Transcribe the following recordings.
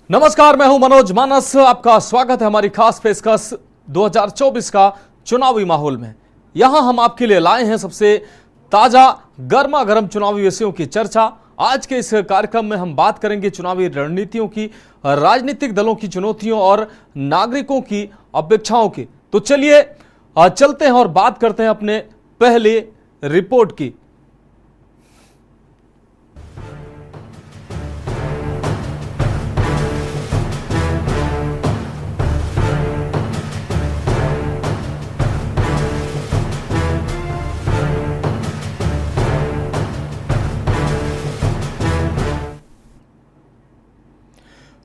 नमस्कार, मैं हूं मनोज मानस। आपका स्वागत है हमारी खास पेशकश 2024 का चुनावी माहौल में। यहां हम आपके लिए लाए हैं सबसे ताजा गर्मा गर्म चुनावी विषयों की चर्चा। आज के इस कार्यक्रम में हम बात करेंगे चुनावी रणनीतियों की, राजनीतिक दलों की चुनौतियों और नागरिकों की अपेक्षाओं की। तो चलिए चलते हैं और बात करते हैं अपने पहले रिपोर्ट की।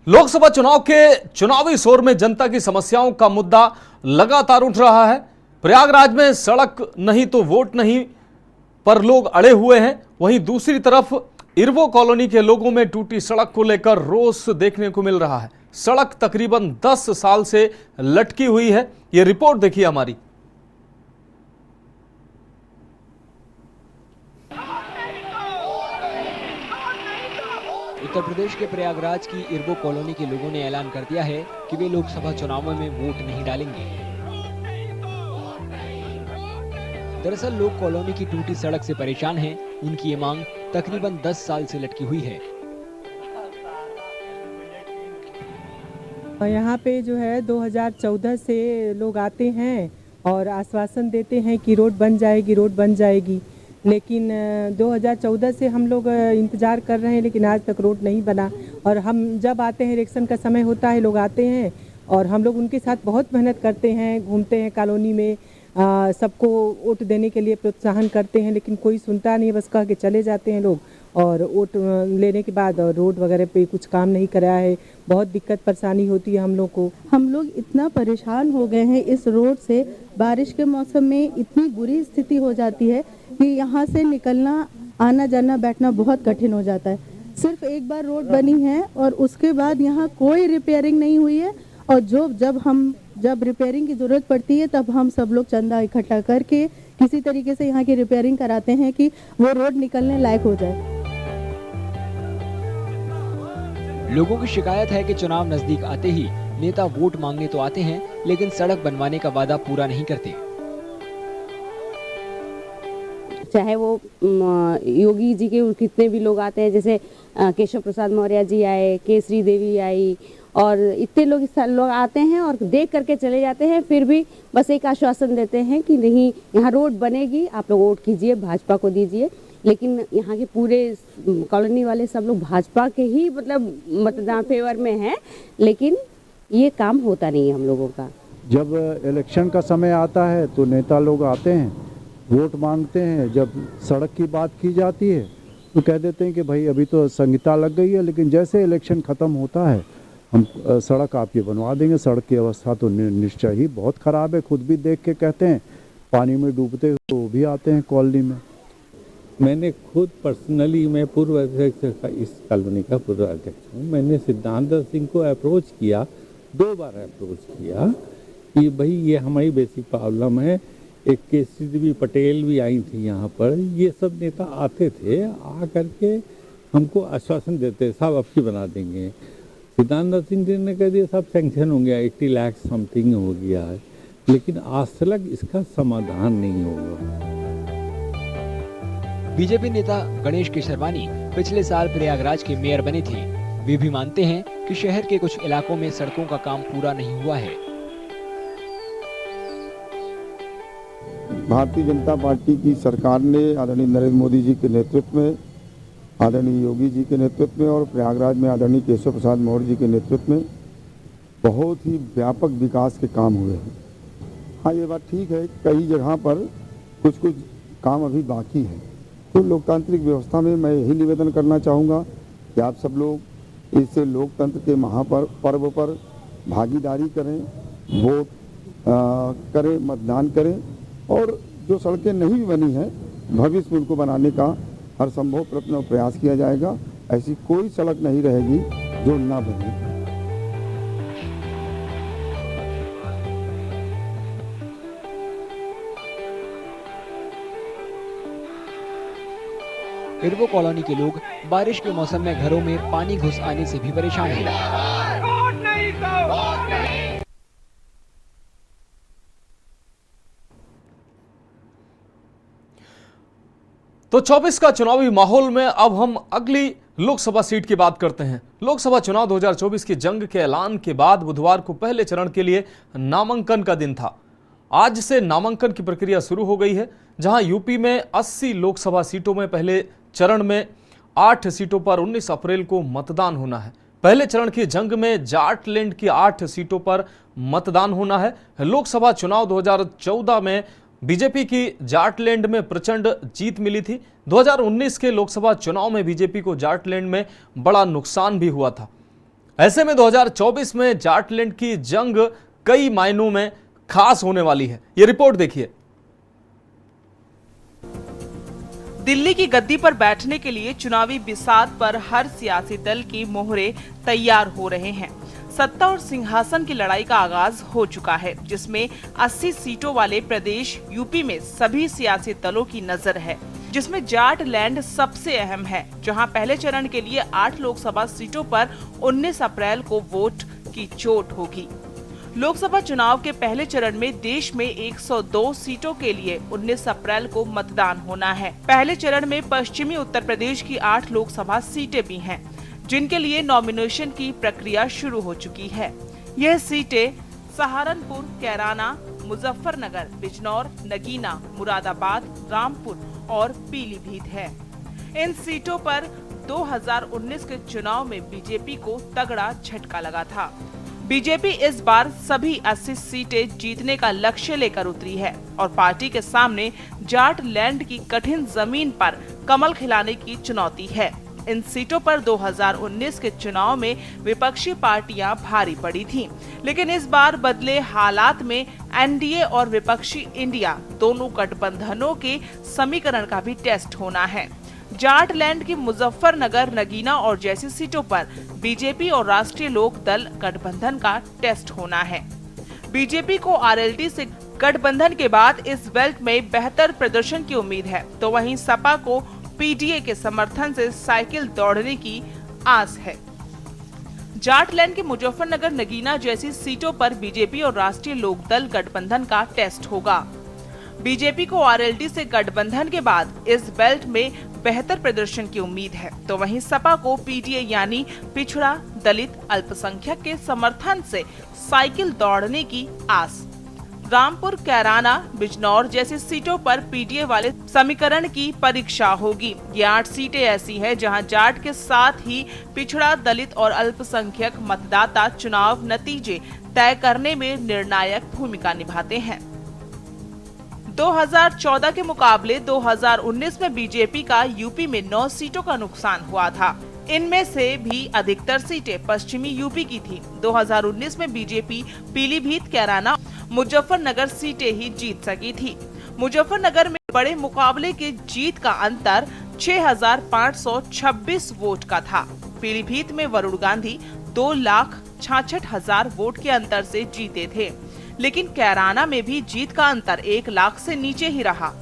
लोकसभा चुनाव के चुनावी शोर में जनता की समस्याओं का मुद्दा लगातार उठ रहा है। प्रयागराज में सड़क नहीं तो वोट नहीं पर लोग अड़े हुए हैं। वहीं दूसरी तरफ इरवो कॉलोनी के लोगों में टूटी सड़क को लेकर रोष देखने को मिल रहा है। सड़क तकरीबन 10 साल से लटकी हुई है। यह रिपोर्ट देखिए हमारी। उत्तर प्रदेश के प्रयागराज की इरवो कॉलोनी के लोगों ने ऐलान कर दिया है कि वे लोकसभा चुनावों में वोट नहीं डालेंगे। दरअसल लोग कॉलोनी की टूटी सड़क से परेशान हैं। उनकी ये मांग तकरीबन 10 साल से लटकी हुई है। यहाँ पे जो है 2014 से लोग आते हैं और आश्वासन देते हैं कि रोड बन जाएगी, रोड बन जाएगी, लेकिन 2014 से हम लोग इंतज़ार कर रहे हैं, लेकिन आज तक रोड नहीं बना। और हम जब आते हैं, इलेक्शन का समय होता है, लोग आते हैं और हम लोग उनके साथ बहुत मेहनत करते हैं, घूमते हैं कॉलोनी में, सबको वोट देने के लिए प्रोत्साहन करते हैं, लेकिन कोई सुनता नहीं, बस कह के चले जाते हैं लोग। और वोट लेने के बाद रोड वगैरह पे कुछ काम नहीं कराया है। बहुत दिक्कत परेशानी होती है हम लोग को। हम लोग इतना परेशान हो गए हैं इस रोड से। बारिश के मौसम में इतनी बुरी स्थिति हो जाती है कि यहाँ से निकलना, आना जाना, बैठना बहुत कठिन हो जाता है। सिर्फ एक बार रोड बनी है और उसके बाद यहाँ कोई रिपेयरिंग नहीं हुई है। और जब रिपेयरिंग की ज़रूरत पड़ती है तब हम सब लोग चंदा इकट्ठा करके किसी तरीके से यहाँ की रिपेयरिंग कराते हैं कि वो रोड निकलने लायक हो जाए। लोगों की शिकायत है कि चुनाव नजदीक आते ही नेता वोट मांगने तो आते हैं, लेकिन सड़क बनवाने का वादा पूरा नहीं करते। चाहे वो योगी जी के कितने भी लोग आते हैं, जैसे केशव प्रसाद मौर्य जी आए, केसरी देवी आई, और इतने लोग आते हैं और देख करके चले जाते हैं। फिर भी बस एक आश्वासन देते हैं कि नहीं, यहाँ रोड बनेगी, आप लोग वोट कीजिए, भाजपा को दीजिए। लेकिन यहाँ के पूरे कॉलोनी वाले सब लोग भाजपा के ही मतदान फेवर में हैं, लेकिन ये काम होता नहीं है हम लोगों का। जब इलेक्शन का समय आता है तो नेता लोग आते हैं, वोट मांगते हैं। जब सड़क की बात की जाती है तो कह देते हैं कि भाई अभी तो संहिता लग गई है, लेकिन जैसे इलेक्शन ख़त्म होता है हम सड़क आपकी बनवा देंगे। सड़क की अवस्था तो निश्चय ही बहुत ख़राब है। खुद भी देख के कहते हैं, पानी में डूबते हुए वो भी आते हैं कॉलोनी में। मैंने खुद पर्सनली, मैं पूर्व अध्यक्ष इस कॉलोनी का पूर्व अध्यक्ष हूँ। मैंने सिद्धांत सिंह को अप्रोच किया, 2 बार अप्रोच किया कि भाई ये हमारी बेसिक प्रॉब्लम है। एक केसरी देवी पटेल भी आई थी यहाँ पर। ये सब नेता आते थे, आ करके हमको आश्वासन देते, साहब आपकी बना देंगे। सिद्धांत सिंह जी ने कह दिया साहब सैंक्शन हो गया, 80 लाख समथिंग हो गया है, लेकिन आज तक इसका समाधान नहीं होगा। बीजेपी नेता गणेश केशरवानी पिछले साल प्रयागराज के मेयर बने थे। वे भी मानते हैं कि शहर के कुछ इलाकों में सड़कों का काम पूरा नहीं हुआ है। भारतीय जनता पार्टी की सरकार ने आदरणीय नरेंद्र मोदी जी के नेतृत्व में, आदरणीय योगी जी के नेतृत्व में और प्रयागराज में आदरणीय केशव प्रसाद मौर्य जी के नेतृत्व में बहुत ही व्यापक विकास के काम हुए हैं। हाँ, ये बात ठीक है, कई जगह पर कुछ काम अभी बाकी है। तो लोकतांत्रिक व्यवस्था में मैं यही निवेदन करना चाहूँगा कि आप सब लोग इस लोकतंत्र के महापर्व पर भागीदारी करें, वोट करें, मतदान करें, और जो सड़कें नहीं भी बनी हैं भविष्य में उनको बनाने का हर संभव प्रयत्न और प्रयास किया जाएगा। ऐसी कोई सड़क नहीं रहेगी जो ना बने। इरवो कॉलोनी के लोग बारिश के मौसम में घरों में पानी घुस आने से भी परेशान हैं। तो 24 का चुनावी माहौल में अब हम अगली लोकसभा सीट की बात करते हैं। लोकसभा चुनाव 2024 की जंग के ऐलान के बाद बुधवार को पहले चरण के लिए नामांकन का दिन था। आज से नामांकन की प्रक्रिया शुरू हो गई है, जहां यूपी में 80 लोकसभा सीटों में पहले चरण में 8 सीटों पर 19 अप्रैल को मतदान होना है। पहले चरण की जंग में जाटलैंड की 8 सीटों पर मतदान होना है। लोकसभा चुनाव 2014 में बीजेपी की जाटलैंड में प्रचंड जीत मिली थी। 2019 के लोकसभा चुनाव में बीजेपी को जाटलैंड में बड़ा नुकसान भी हुआ था। ऐसे में 2024 में जाटलैंड की जंग कई मायनों में खास होने वाली है। ये रिपोर्ट देखिए। दिल्ली की गद्दी पर बैठने के लिए चुनावी बिसात पर हर सियासी दल की मोहरे तैयार हो रहे हैं। सत्ता और सिंहासन की लड़ाई का आगाज हो चुका है, जिसमें 80 सीटों वाले प्रदेश यूपी में सभी सियासी दलों की नजर है, जिसमें जाटलैंड सबसे अहम है, जहां पहले चरण के लिए 8 लोकसभा सीटों पर 19 अप्रैल को वोट की चोट होगी। लोकसभा चुनाव के पहले चरण में देश में 102 सीटों के लिए 19 अप्रैल को मतदान होना है। पहले चरण में पश्चिमी उत्तर प्रदेश की 8 लोकसभा सीटें भी हैं, जिनके लिए नॉमिनेशन की प्रक्रिया शुरू हो चुकी है। यह सीटें सहारनपुर, कैराना, मुजफ्फरनगर, बिजनौर, नगीना, मुरादाबाद, रामपुर और पीलीभीत है। इन सीटों पर 2019 के चुनाव में बीजेपी को तगड़ा झटका लगा था। बीजेपी इस बार सभी 80 सीटें जीतने का लक्ष्य लेकर उतरी है और पार्टी के सामने जाटलैंड की कठिन जमीन पर कमल खिलाने की चुनौती है। इन सीटों पर 2019 के चुनाव में विपक्षी पार्टियां भारी पड़ी थीं, लेकिन इस बार बदले हालात में एनडीए और विपक्षी इंडिया दोनों गठबंधनों के समीकरण का भी टेस्ट होना है। जाटलैंड की मुजफ्फरनगर, नगीना और जैसी सीटों पर बीजेपी और राष्ट्रीय लोक दल गठबंधन का टेस्ट होना है। बीजेपी को आरएलडी से गठबंधन के बाद इस बेल्ट में बेहतर प्रदर्शन की उम्मीद है, तो वहीं सपा को पीडीए के समर्थन से साइकिल दौड़ने की आस है। जाटलैंड के मुजफ्फरनगर, नगीना जैसी सीटों पर बीजेपी और राष्ट्रीय लोक दल गठबंधन का टेस्ट होगा। बीजेपी को आरएलडी से गठबंधन के बाद इस बेल्ट में बेहतर प्रदर्शन की उम्मीद है, तो वहीं सपा को पीडीए यानी पिछड़ा, दलित, अल्पसंख्यक के समर्थन से साइकिल दौड़ने की आस। रामपुर, कैराना, बिजनौर जैसी सीटों पर पीडीए वाले समीकरण की परीक्षा होगी। ये 8 सीटें ऐसी हैं जहां जाट के साथ ही पिछड़ा, दलित और अल्पसंख्यक मतदाता चुनाव नतीजे तय करने में निर्णायक भूमिका निभाते हैं। 2014 के मुकाबले 2019 में बीजेपी का यूपी में 9 सीटों का नुकसान हुआ था। इनमें से भी अधिकतर सीटें पश्चिमी यूपी की थी। 2019 में बीजेपी पीलीभीत, कैराना, मुजफ्फरनगर सीटें ही जीत सकी थी। मुजफ्फरनगर में बड़े मुकाबले के जीत का अंतर 6,526 वोट का था। पीलीभीत में वरुण गांधी 2,66,000 वोट के अंतर से जीते थे, लेकिन कैराना में भी जीत का अंतर 1 लाख से नीचे ही रहा।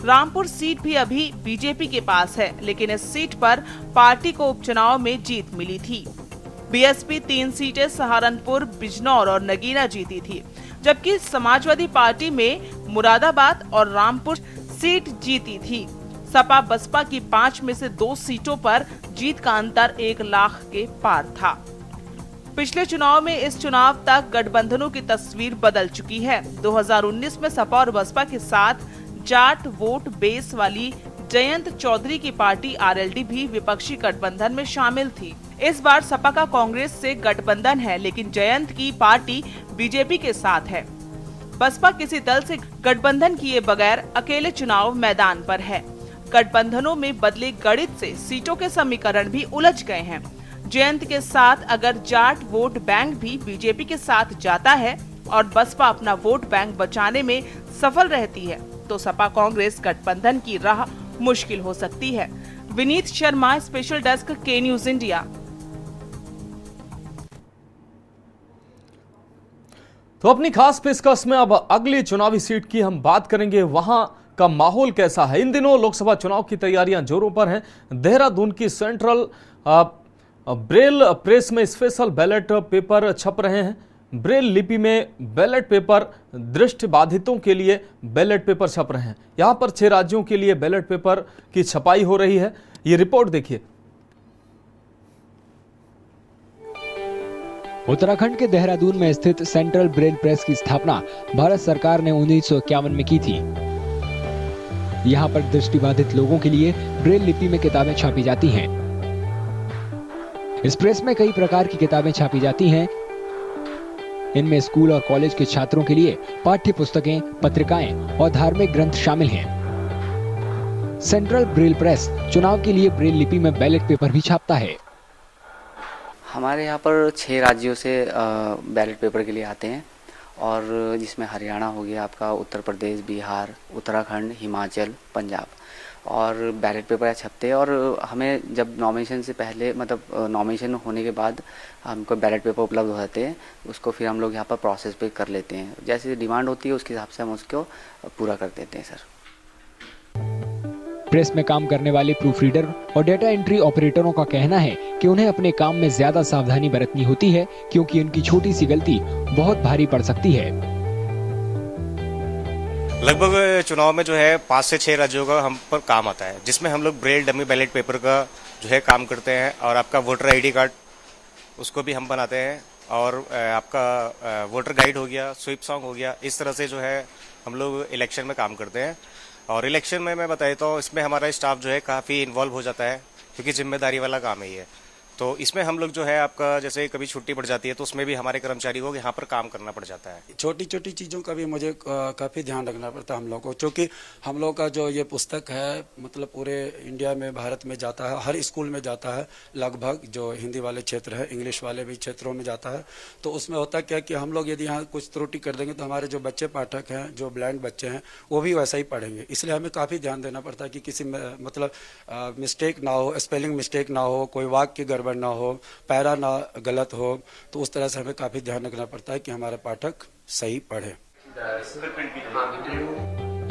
रामपुर सीट भी अभी बीजेपी के पास है, लेकिन इस सीट पर पार्टी को उपचुनाव में जीत मिली थी। बीएसपी 3 सीटें सहारनपुर, बिजनौर और नगीना जीती थी, जबकि समाजवादी पार्टी में मुरादाबाद और रामपुर सीट जीती थी। सपा बसपा की 5 में से 2 सीटों पर जीत का अंतर 1 लाख के पार था। पिछले चुनाव में इस चुनाव तक गठबंधनों की तस्वीर बदल चुकी है। 2019 में सपा और बसपा के साथ जाट वोट बेस वाली जयंत चौधरी की पार्टी आरएलडी भी विपक्षी गठबंधन में शामिल थी। इस बार सपा का कांग्रेस से गठबंधन है, लेकिन जयंत की पार्टी बीजेपी के साथ है। बसपा किसी दल से गठबंधन किए बगैर अकेले चुनाव मैदान पर है। गठबंधनों में बदले गणित से सीटों के समीकरण भी उलझ गए हैं। जयंत के साथ अगर जाट वोट बैंक भी बीजेपी के साथ जाता है और बसपा अपना वोट बैंक बचाने में सफल रहती है, तो सपा कांग्रेस गठबंधन की राह मुश्किल हो सकती है। विनीत शर्मा, स्पेशल डेस्क, के न्यूज इंडिया। तो अपनी खास पेशकश में अब अगली चुनावी सीट की हम बात करेंगे। वहां का माहौल कैसा है। इन दिनों लोकसभा चुनाव की तैयारियां जोरों पर हैं। देहरादून की सेंट्रल ब्रेल प्रेस में स्पेशल बैलेट पेपर छप रहे हैं। ब्रेल लिपि में बैलेट पेपर दृष्टिबाधितों के लिए बैलेट पेपर छप रहे हैं। यहां पर 6 राज्यों के लिए बैलेट पेपर की छपाई हो रही है। ये रिपोर्ट देखिए। उत्तराखंड के देहरादून में स्थित सेंट्रल ब्रेल प्रेस की स्थापना भारत सरकार ने 1951 में की थी। यहाँ पर दृष्टिबाधित लोगों के लिए ब्रेल लिपि में किताबें छापी जाती हैं। इस प्रेस में कई प्रकार की किताबें छापी जाती हैं। इनमें स्कूल और कॉलेज के छात्रों के लिए पाठ्य पुस्तकें, पत्रिकाएं और धार्मिक ग्रंथ शामिल हैं। सेंट्रल ब्रेल प्रेस चुनाव के लिए ब्रेल लिपि में बैलेट पेपर भी छापता है। हमारे यहाँ पर 6 राज्यों से बैलेट पेपर के लिए आते हैं, और जिसमें हरियाणा हो गया आपका, उत्तर प्रदेश, बिहार, उत्तराखंड, हिमाचल, पंजाब, और बैलेट पेपर छपते हैं। और हमें जब नॉमिनेशन से पहले, मतलब नॉमिनेशन होने के बाद हमको बैलेट पेपर उपलब्ध हो जाते हैं, उसको फिर हम लोग यहाँ पर प्रोसेस पे कर लेते हैं। जैसे डिमांड होती है उसके हिसाब से हम उसको पूरा कर देते हैं सर। प्रेस में काम करने वाले प्रूफ रीडर और डेटा एंट्री ऑपरेटरों का कहना है कि उन्हें अपने काम में ज्यादा सावधानी बरतनी होती है, क्योंकि उनकी छोटी सी गलती बहुत भारी पड़ सकती है। लगभग चुनाव में जो है 5 से 6 राज्यों का हम पर काम आता है, जिसमें हम लोग ब्रेल डमी बैलेट पेपर का जो है काम करते हैं, और आपका वोटर आईडी कार्ड उसको भी हम बनाते हैं, और आपका वोटर गाइड हो गया, स्वीप सॉन्ग हो गया। इस तरह से जो है हम लोग इलेक्शन में काम करते हैं। और इलेक्शन में मैं बताया तो इसमें हमारा स्टाफ जो है काफ़ी इन्वॉल्व हो जाता है, क्योंकि जिम्मेदारी वाला काम है ये। तो इसमें हम लोग जो है आपका जैसे कभी छुट्टी पड़ जाती है तो उसमें भी हमारे कर्मचारी को यहाँ पर काम करना पड़ जाता है। छोटी छोटी चीज़ों का भी मुझे काफ़ी ध्यान रखना पड़ता है हम लोग को, क्योंकि हम लोग का जो ये पुस्तक है मतलब पूरे इंडिया में, भारत में जाता है, हर स्कूल में जाता है लगभग, जो हिंदी वाले क्षेत्र है, इंग्लिश वाले भी क्षेत्रों में जाता है। तो उसमें होता क्या कि हम लोग यदि यहाँ कुछ त्रुटि कर देंगे तो हमारे जो बच्चे पाठक हैं, जो ब्लाइंड बच्चे हैं, वो भी वैसा ही पढ़ेंगे। इसलिए हमें काफ़ी ध्यान देना पड़ता है कि किसी मतलब मिस्टेक ना हो, स्पेलिंग मिस्टेक ना हो, कोई वाक्य गड़बड़ ना हो, पैरा ना गलत हो। तो उस तरह से हमें काफी ध्यान रखना पड़ता है कि हमारे पाठक सही पढ़े।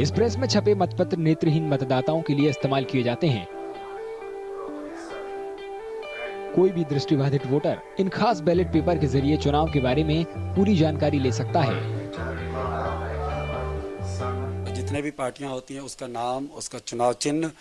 इस प्रेस में छपे मतपत्र नेत्रहीन मतदाताओं के लिए इस्तेमाल किए जाते हैं। कोई भी दृष्टिबाधित वोटर इन खास बैलेट पेपर के जरिए चुनाव के बारे में पूरी जानकारी ले सकता है। जितने भी पार्टियां होती हैं उसका नाम, उसका चुनाव चिन्ह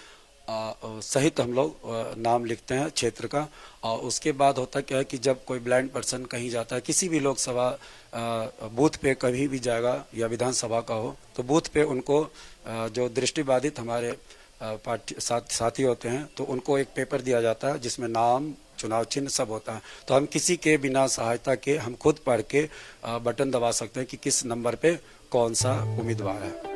सहित हम लोग नाम लिखते हैं क्षेत्र का। और उसके बाद होता क्या है कि जब कोई ब्लाइंड पर्सन कहीं जाता है, किसी भी लोकसभा बूथ पे कभी भी जाएगा या विधानसभा का हो, तो बूथ पे उनको जो दृष्टिबाधित हमारे साथी होते हैं, तो उनको एक पेपर दिया जाता है जिसमें नाम, चुनाव चिन्ह सब होता है। तो हम किसी के बिना सहायता के हम खुद पढ़ के बटन दबा सकते हैं कि किस नंबर पे कौन सा उम्मीदवार है।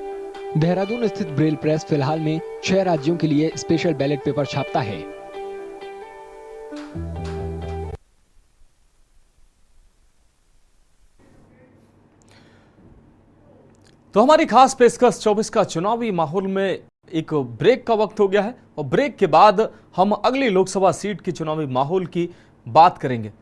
देहरादून स्थित ब्रेल प्रेस फिलहाल में 6 राज्यों के लिए स्पेशल बैलेट पेपर छापता है। तो हमारी खास पेशकश 24 का चुनावी माहौल में एक ब्रेक का वक्त हो गया है, और ब्रेक के बाद हम अगली लोकसभा सीट की चुनावी माहौल की बात करेंगे।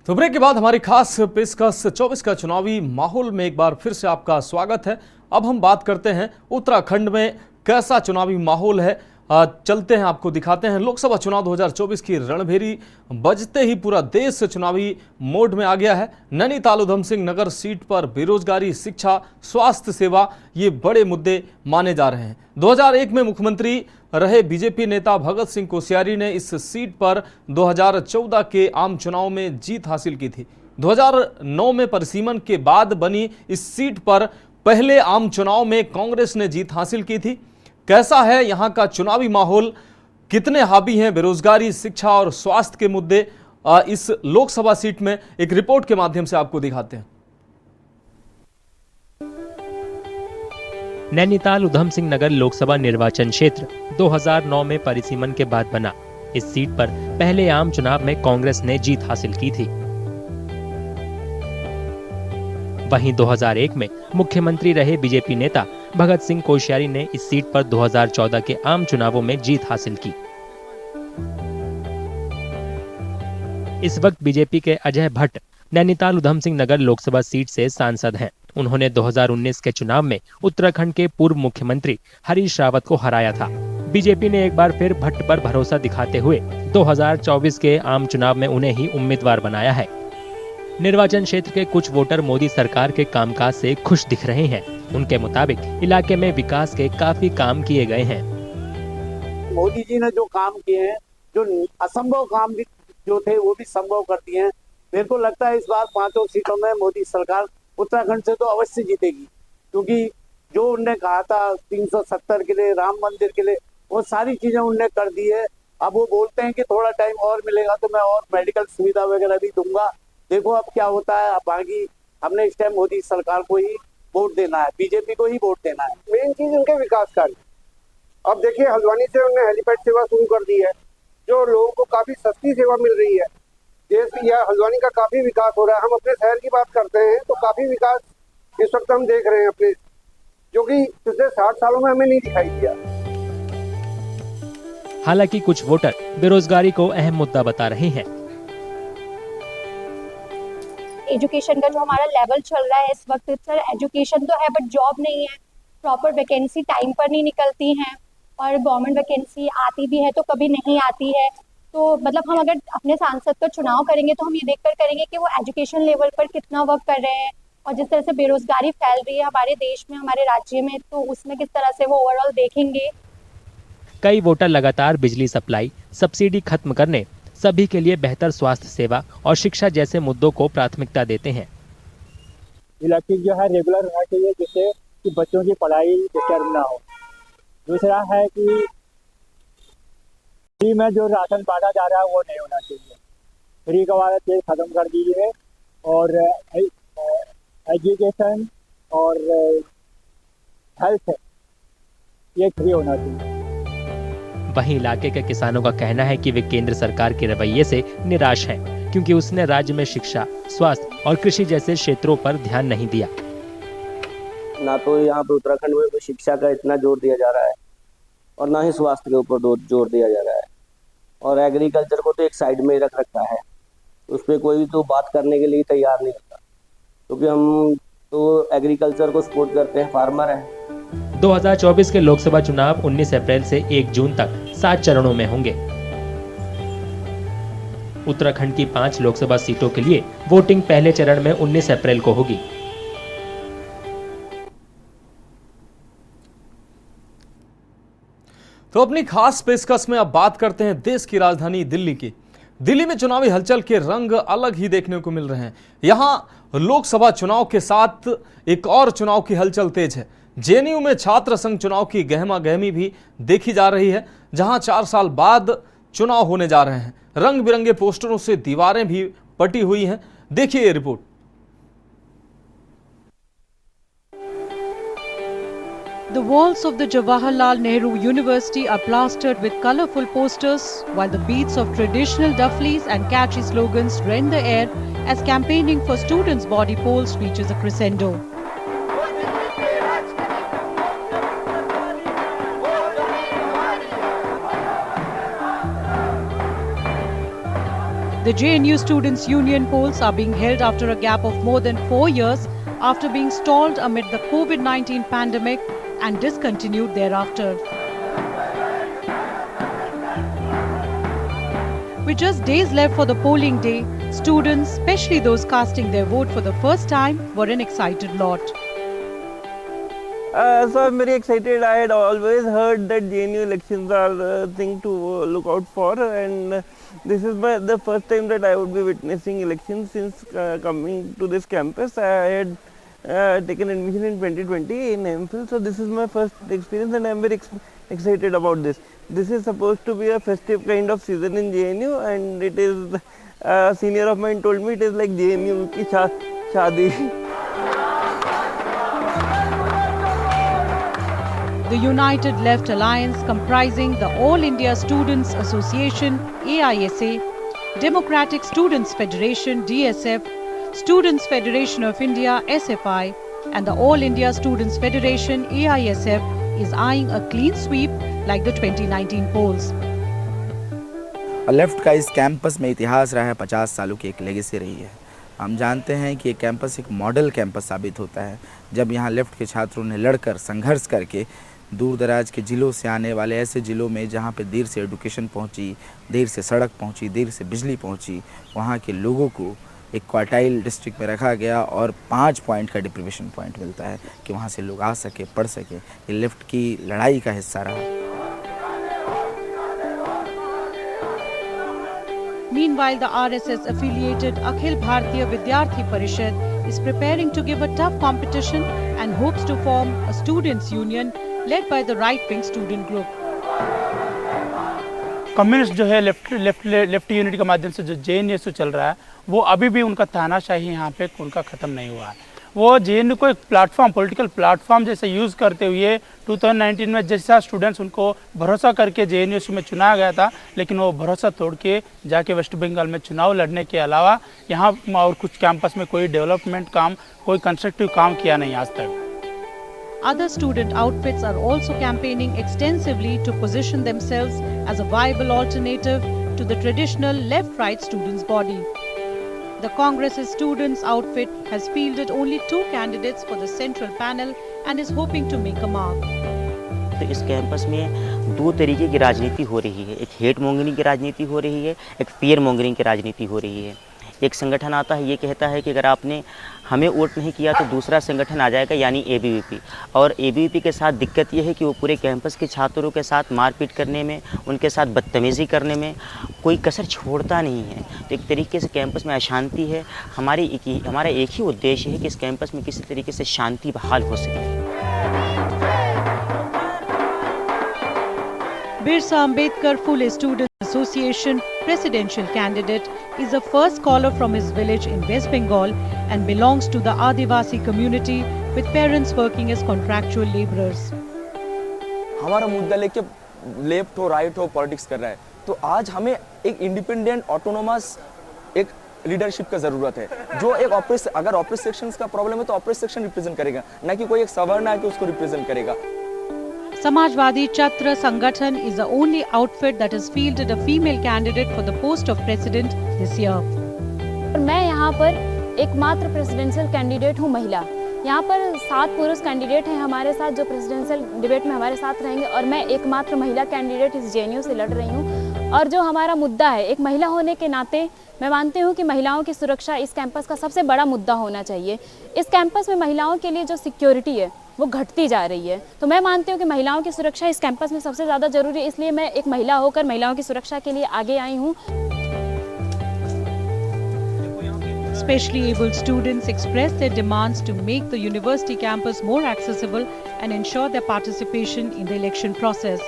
तो ब्रेक के बाद हमारी खास पेशकश 24 का चुनावी माहौल में एक बार फिर से आपका स्वागत है। अब हम बात करते हैं उत्तराखंड में कैसा चुनावी माहौल है। चलते हैं, आपको दिखाते हैं। लोकसभा चुनाव 2024 की रणभेरी बजते ही पूरा देश चुनावी मोड में आ गया है। नैनीताल उधम सिंह नगर सीट पर बेरोजगारी, शिक्षा, स्वास्थ्य सेवा ये बड़े मुद्दे माने जा रहे हैं। 2001 में मुख्यमंत्री रहे बीजेपी नेता भगत सिंह कोश्यारी ने इस सीट पर 2014 के आम चुनाव में जीत हासिल की थी। 2009 में परिसीमन के बाद बनी इस सीट पर पहले आम चुनाव में कांग्रेस ने जीत हासिल की थी। कैसा है यहां का चुनावी माहौल, कितने हावी हैं बेरोजगारी, शिक्षा और स्वास्थ्य के मुद्दे, इस लोकसभा सीट में एक रिपोर्ट के माध्यम से आपको दिखाते हैं। नैनीताल उधम सिंह नगर लोकसभा निर्वाचन क्षेत्र 2009 में परिसीमन के बाद बना। इस सीट पर पहले आम चुनाव में कांग्रेस ने जीत हासिल की थी। वहीं 2001 में मुख्यमंत्री रहे बीजेपी नेता भगत सिंह कोश्यारी ने इस सीट पर 2014 के आम चुनावों में जीत हासिल की। इस वक्त बीजेपी के अजय भट्ट नैनीताल उधम सिंह नगर लोकसभा सीट से सांसद हैं। उन्होंने 2019 के चुनाव में उत्तराखंड के पूर्व मुख्यमंत्री हरीश रावत को हराया था। बीजेपी ने एक बार फिर भट्ट पर भरोसा दिखाते हुए 2024 के आम चुनाव में उन्हें ही उम्मीदवार बनाया है। निर्वाचन क्षेत्र के कुछ वोटर मोदी सरकार के कामकाज से खुश दिख रहे हैं। उनके मुताबिक इलाके में विकास के काफी काम किए गए हैं। मोदी जी ने जो काम किए हैं, जो असंभव काम भी जो थे वो भी संभव कर दिए हैं। मेरे को लगता है इस बार 5 सीटों में मोदी सरकार उत्तराखंड से तो अवश्य जीतेगी, क्योंकि जो उनने कहा था 370 के लिए, राम मंदिर के लिए, वो सारी चीजें उनने कर दी है। अब वो बोलते हैं कि थोड़ा टाइम और मिलेगा तो मैं और मेडिकल सुविधा वगैरह भी दूंगा। देखो अब क्या होता है। अब बाकी हमने इस टाइम मोदी सरकार को ही वोट देना है, बीजेपी को ही वोट देना है। मेन चीज उनके विकास कार्य। अब देखिए हल्द्वानी से उन्होंने हेलीपैड सेवा शुरू कर दी है, जो लोगों को काफी सस्ती सेवा मिल रही है। देश या हल्द्वानी का काफी विकास हो रहा है। हम अपने शहर की बात करते हैं तो काफी विकास इस वक्त हम देख रहे हैं अपने, जो कि पिछले 60 सालों में हमें नहीं दिखाई दिया। हालांकि कुछ वोटर बेरोजगारी को अहम मुद्दा बता रहे हैं। एजुकेशन का जो हमारा लेवल चल रहा है इस वक्त, सर एजुकेशन तो है बट जॉब नहीं है, प्रॉपर वैकेंसी टाइम पर नहीं निकलती हैं, और गवर्नमेंट वैकेंसी आती भी है तो कभी नहीं आती है। तो मतलब हम अगर अपने सांसद का चुनाव करेंगे तो हम ये देखकर करेंगे कि वो एजुकेशन लेवल पर कितना वर्क कर रहे हैं, और जिस तरह से बेरोजगारी फैल रही है हमारे देश में, हमारे राज्य में, तो उसमें किस तरह से वो ओवरऑल देखेंगे। कई वोटर लगातार बिजली सप्लाई, सब्सिडी खत्म करने, सभी के लिए बेहतर स्वास्थ्य सेवा और शिक्षा जैसे मुद्दों को प्राथमिकता देते हैं। इलेक्ट्रिक जो है रेगुलर होना चाहिए, जिससे कि बच्चों की पढ़ाई डिस्टर्ब ना हो। दूसरा है कि फ्री में जो राशन बांटा जा रहा है वो नहीं होना चाहिए। फ्री का वाला चीज खत्म कर दीजिए, और एजुकेशन और हेल्थ ये फ्री होना चाहिए। वहीं इलाके के किसानों का कहना है कि वे केंद्र सरकार के रवैये से निराश हैं, क्योंकि उसने राज्य में शिक्षा, स्वास्थ्य और कृषि जैसे क्षेत्रों पर ध्यान नहीं दिया। ना तो यहाँ पे उत्तराखंड में कोई शिक्षा का इतना जोर दिया जा रहा है, और ना ही स्वास्थ्य के ऊपर जोर दिया जा रहा है, और एग्रीकल्चर को तो एक साइड में रख रखा है। उस पर कोई भी तो बात करने के लिए तैयार नहीं होता, क्योंकि हम तो एग्रीकल्चर को सपोर्ट करते हैं, फार्मर हैं। 2024 के लोकसभा चुनाव 19 अप्रैल से 1 जून तक 7 चरणों में होंगे। उत्तराखंड की 5 लोकसभा सीटों के लिए वोटिंग पहले चरण में 19 अप्रैल को होगी। तो अपनी खास पेशकश में अब बात करते हैं देश की राजधानी दिल्ली की। दिल्ली में चुनावी हलचल के रंग अलग ही देखने को मिल रहे हैं। यहां लोकसभा चुनाव के साथ एक और चुनाव की हलचल तेज है। जेएनयू में छात्र संघ चुनाव की गहमा गहमी भी देखी जा रही है, जहां 4 साल बाद चुनाव होने जा रहे हैं। रंग बिरंगे पोस्टरों से दीवारें भी पटी हुई हैं। देखिए ये report. The walls of the Jawaharlal Nehru University are plastered with colorful posters, while the beats of traditional dufflies and catchy slogans rend the air as campaigning for students' body polls reaches a crescendo. The JNU Students' Union polls are being held after a gap of more than 4 years after being stalled amid the COVID-19 pandemic and discontinued thereafter. With just days left for the polling day, students, especially those casting their vote for the first time, were an excited lot. So I'm very excited. I had always heard that JNU elections are a thing to look out for, and this is the first time that I would be witnessing elections since coming to this campus. I had taken admission in 2020 in MPhil, so this is my first experience, and I'm very excited about this. This is supposed to be a festive kind of season in JNU, and it is, a senior of mine told me it is like JNU ki shaadi. The United Left Alliance, comprising the All India Students Association AISA, Democratic Students Federation DSF, Students Federation of India SFI, and the All India Students Federation AISF, is eyeing a clean sweep like the 2019 polls. Left का इस campus में इतिहास रहा है, 50 सालों की एक legacy रही है। हम जानते हैं कि ये कैंपस एक मॉडल कैंपस साबित होता है। जब यहाँ लेफ्ट के छात्रों ने लड़कर संघर्ष करके दूर दराज के ज़िलों से आने वाले ऐसे ज़िलों में जहाँ पे देर से एडुकेशन पहुँची, देर से सड़क पहुँची, देर से बिजली पहुँची, वहाँ के लोगों को एक क्वार्टाइल डिस्ट्रिक्ट में रखा गया और 5 पॉइंट का डिप्रीवेशन पॉइंट मिलता है कि वहाँ से लोग आ सके, पढ़ सके। ये लेफ्ट की लड़ाई का हिस्सा रहा। Meanwhile, the RSS-affiliated Akhil Bharatiya Vidyarthi Parishad is preparing to give a tough competition and hopes to form a students' union led by the right-wing student group. Communist जो है लेफ्ट यूनिटी के माध्यम से जो जेएनयू चल रहा है, वो अभी भी उनका तानाशाही यहाँ पे उनका ख़त्म नहीं हुआ है। वो जेएनयू को एक प्लेटफॉर्म, पॉलिटिकल प्लेटफॉर्म जैसे यूज़ करते हुए 2019 में जैसा स्टूडेंट्स उनको भरोसा करके जेएनयू में चुनाया गया था, लेकिन वो भरोसा तोड़ के जाके वेस्ट बंगाल में चुनाव लड़ने के अलावा यहाँ और कुछ कैंपस में कोई डेवलपमेंट काम, कोई कंस्ट्रक्टिव काम किया नहीं आज तक। Other student outfits are also campaigning extensively to position themselves as a viable alternative to the traditional left-right students' body. The Congress's students' outfit has fielded only 2 candidates for the central panel and is hoping to make a mark. तो इस campus में 2 तरीके की राजनीति हो रही है। एक हेट मॉन्गरिंग की राजनीति हो रही है, एक फियर मॉन्गरिंग की राजनीति हो रही है। एक संगठन आता है, ये कहता है कि अगर आपने हमें वोट नहीं किया तो दूसरा संगठन आ जाएगा, यानी एबीवीपी। और एबीवीपी के साथ दिक्कत ये है कि वो पूरे कैंपस के छात्रों के साथ मारपीट करने में, उनके साथ बदतमीज़ी करने में कोई कसर छोड़ता नहीं है। तो एक तरीके से कैंपस में अशांति है। हमारा एक ही उद्देश्य है कि इस कैंपस में किसी तरीके से शांति बहाल हो सके। Birsa Ambedkar Phule Student Association presidential candidate is the first caller from his village in West Bengal and belongs to the Adivasi community with parents working as contractual laborers. हमारा मुद्दा लेके लेफ्ट हो राइट हो politics कर रहा है, तो आज हमें एक इंडिपेंडेंट ऑटोनोमस एक लीडरशिप का ज़रूरत है, जो एक अगर ऑपरेस सेक्शंस का प्रॉब्लम है तो ऑपरेस सेक्शन रिप्रेजेंट करेगा, ना कि कोई एक सवर्ण है कि उसको रिप्रेजेंट करेगा। Samajwadi Chhatra Sangathan is the only outfit that has fielded a female candidate for the post of president this year. मैं यहाँ पर एकमात्र प्रेसिडेंशियल कैंडिडेट हूँ महिला। यहाँ पर 7 पुरुष कैंडिडेट हैं हमारे साथ जो प्रेसिडेंशियल डिबेट में हमारे साथ रहेंगे, और मैं एकमात्र महिला कैंडिडेट इस जेएनयू से लड़ रही हूँ। और जो हमारा मुद्दा है, एक महिला होने के नाते मैं मानती हूँ कि महिलाओं की सुरक्षा इस कैंपस का सबसे बड़ा मुद्दा होना चाहिए। इस कैंपस में महिलाओं के लिए जो सिक्योरिटी है वो घटती जा रही है, तो मैं मानती हूँ कि महिलाओं की सुरक्षा इस कैंपस में सबसे ज़्यादा ज़रूरी है। इसलिए मैं एक महिला होकर महिलाओं की सुरक्षा के लिए आगे आई हूँ। Specially abled students express their demands to make the university campus more accessible and ensure their participation in the election process.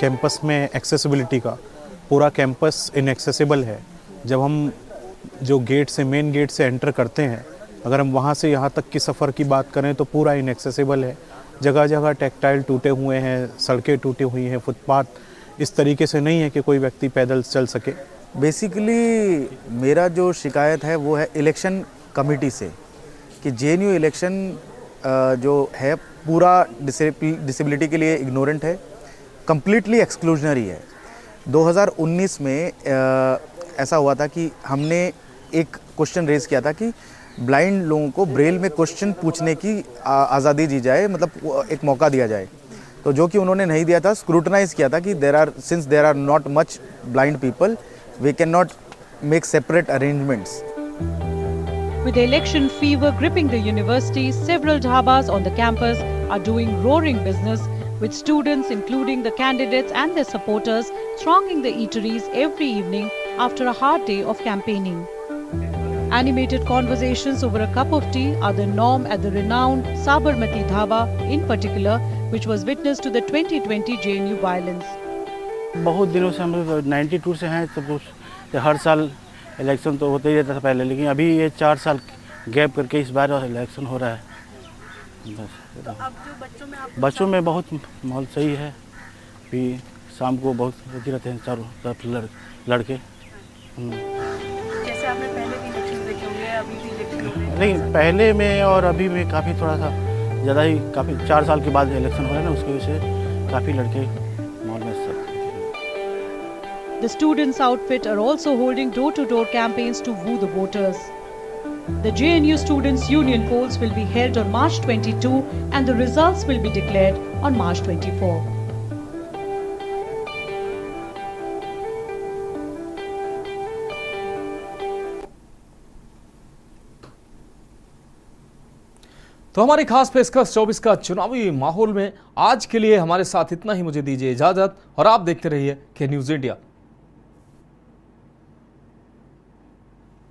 Campus में एक्सेसिबिलिटी का पूरा कैंपस इनएक्सेसिबल है। जब हम जो गेट से मेन गेट से एंटर करते हैं, अगर हम वहाँ से यहाँ तक की सफ़र की बात करें तो पूरा इनएक्सेसिबल है। जगह जगह टेक्टाइल टूटे हुए हैं, सड़कें टूटी हुई हैं, फुटपाथ इस तरीके से नहीं है कि कोई व्यक्ति पैदल चल सके। बेसिकली मेरा जो शिकायत है वो है इलेक्शन कमेटी से कि जेएनयू इलेक्शन जो है पूरा डिसेबिलिटी के लिए इग्नोरेंट है, कम्प्लीटली एक्सक्लूजनरी है। 2019 में ऐसा हुआ था कि हमने एक क्वेश्चन रेज़ किया था कि ब्लाइंड लोगों को ब्रेल में क्वेश्चन पूछने की आज़ादी दी जाए, मतलब एक मौका दिया जाए, तो जो कि उन्होंने नहीं दिया था। स्क्रूटनाइज किया था कि since there are not much blind people, we cannot make separate arrangements. With the election fever gripping the university, several dhabas on the campus are doing roaring business, with students, including the candidates and their supporters, thronging the eateries every evening after a hard day of campaigning. Animated conversations over a cup of tea are the norm at the renowned Sabarmati Dhaba in particular, which was witness to the 2020 JNU violence. बहुत दिनों से हम लोग 92 से हैं, तो हर साल election तो होता ही रहता था पहले, लेकिन अभी ये 4 साल गैप करके इस बार इलेक्शन हो रहा है। बस तो अब जो बच्चों में बहुत माहौल सही है। भी शाम को बहुत होती रहते हैं चारों तरफ लड़के। जैसे आपने पहले भी इलेक्शन देखे होंगे, अभी भी इलेक्शन हो रहे हैं? नहीं, पहले में और अभी में काफ़ी थोड़ा सा ज़्यादा ही, काफ़ी 4 साल के बाद इलेक्शन हो रहा है ना, उसकी वजह से काफ़ी लड़के माहौल में सब। The students' outfit are also holding door-to-door campaigns to woo the voters. The JNU Students' Union polls will be held on March 22 and the results will be declared on March 24. तो हमारी खास पेशकश 24 का चुनावी माहौल में आज के लिए हमारे साथ इतना ही। मुझे दीजिए इजाजत और आप देखते रहिए के न्यूज़ इंडिया।